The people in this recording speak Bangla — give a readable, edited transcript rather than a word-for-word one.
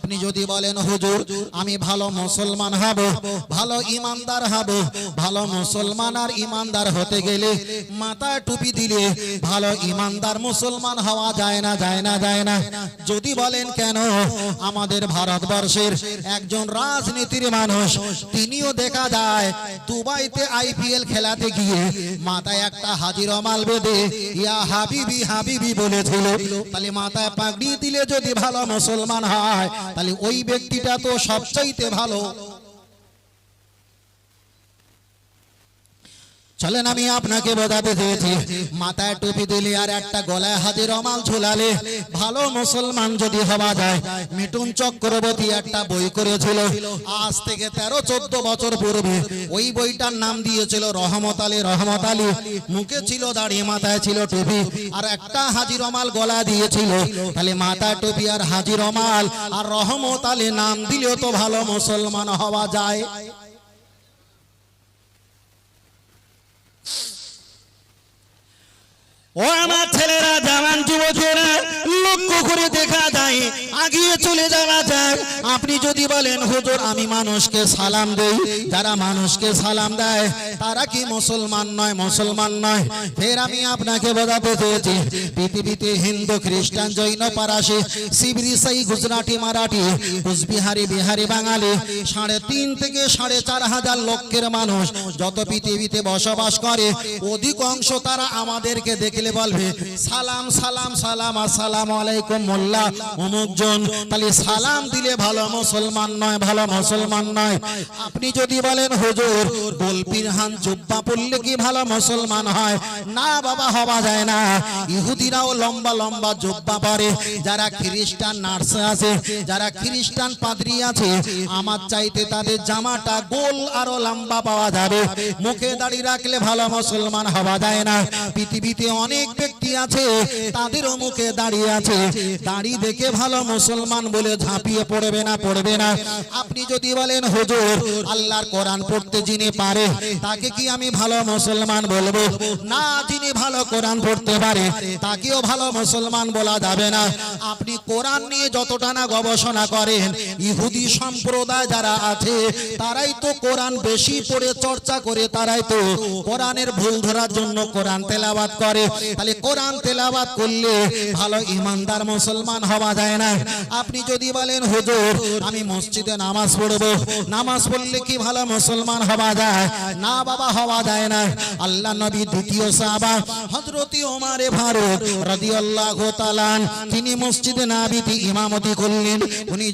আপনি যদি বলেন হুজুর আমি ভালো মুসলমান হব, ভালো ইমানদার হব, ভালো মুসলমান আর ইমানদার হতে গেলে মাথায় টুপি দিলে ভালো ইমানদার মুসলমান হওয়া যায় না, যায় না, যায় না। যদি বলেন কেন, আমাদের ভারতবর্ষের একজন রাজনীতির মানুষ, তিনিও দেখা যায় দুবাইতে আইপিএল খেলাতে গিয়ে মাথায় একটা হাজি রুমাল বেঁধে ইয়া হাবিবি হাবিবি বলেছিল। তাহলে মাথায় পাগড়ি দিলে যদি ভালো মুসলমান হয়, তাহলে ওই ব্যক্তিটা তো সবচাইতে ভালো। চলেন আমি আপনাকে বোঝাতে চেয়েছি, মাথায় টুপি দিলে আর একটা গলায় হাজি রুমাল ঝুলালে ভালো মুসলমান যদি হওয়া যায়। মিঠুন চক্রবর্তী একটা বই করেছিল আজ থেকে 13-14 বছর পূর্বে। ওই বইটার নাম দিয়েছিল রহমত আলী। রহমত আলী মুখে ছিল দাড়ি, মাথায় ছিল টুপি, আর একটা হাজি রুমাল গলা দিয়েছিল। তাহলে মাথায় টুপি আর হাজি রুমাল আর রহমত আলী নাম দিলেও তো ভালো মুসলমান হওয়া যায়। ও আমার ছেলেরা, জওয়ান যুবকেরা, লক্ষ্য করে দেখা যায় আগিয়ে চলে যাওয়া যায়। আপনি যদি বলেন হুজুর আমি মানুষকে সালাম দেই, যারা মানুষকে সালাম দেয় তারা কি মুসলমান নয়? মুসলমান নয়। ফের আমি আপনাকে বোঝাতে চেয়েছি, পৃথিবীতে হিন্দু, খ্রিস্টান, জৈন, পারাসি, শিবরি, সাই, গুজরাটি, মারাঠি, কুচবিহারি, বিহারি, বাঙালি 3.5 থেকে 4.5 হাজার লক্ষের মানুষ যত পৃথিবীতে বসবাস করে, অধিকাংশ তারা আমাদেরকে দেখলে বলবে সালাম সালাম সালাম, আসসালামু আলাইকুম মোল্লা অমুক জন। তাহলে সালাম দিলে ভালো মুসলমান নয়, ভালো মুসলমান নয়। আপনি যদি বলেন হুজুর গোলপিরহান জুব্বা পরলে কি ভালো মুসলমান হয়? না বাবা, হওয়া যায় না। ইহুদিরাও লম্বা লম্বা জুব্বা পরে, যারা খ্রিস্টান নার্স আছে, যারা খ্রিস্টান পাদ্রী আছে, আমার চাইতে তাদের জামাটা গোল আরো লম্বা পাওয়া যাবে। মুখে দাড়ি রাখলে ভালো মুসলমান হওয়া যায় না। পৃথিবীতে অনেক ব্যক্তি আছে তাদেরও মুখে দাঁড়িয়ে আছে, দাড়ি দেখে ভালো মুসলমান বলে ঝাঁপিয়ে পড়বে না, পড়বে না। আপনি যদি বলেন হুজুর আল্লাহর কোরআন পড়তে যিনি পারে তাকে কি আমি ভালো মুসলমান বলবো? না, যিনি ভালো কোরআন পড়তে পারে তাকেও ভালো মুসলমান বলা যাবে না। আপনি কোরআন নিয়ে যতটা না গবেষণা করেন, ইহুদি সম্প্রদায় যারা আছে তারাই তো কোরআন বেশি পড়ে চর্চা করে, তারাই তো কোরআনের ভুল ধরার জন্য কোরআন তেলাওয়াত করে। তাহলে কোরআন তেলাওয়াত করলে ভালো ইমানদার মুসলমান হওয়া যায় না। আপনি যদি বলেন হুজুর আমি মসজিদে নামাজ পড়বো, নামাজ পড়লে কি ভালো মুসলমান হওয়া যায়? না বাবা, হওয়া যায় না। আল্লাহ নবী দ্বিতীয় সাহাবা হযরত ওমর ফারুক রাদিয়াল্লাহু তাআলা তিনি মসজিদে নববীতে ইমামতি করলেন। উনি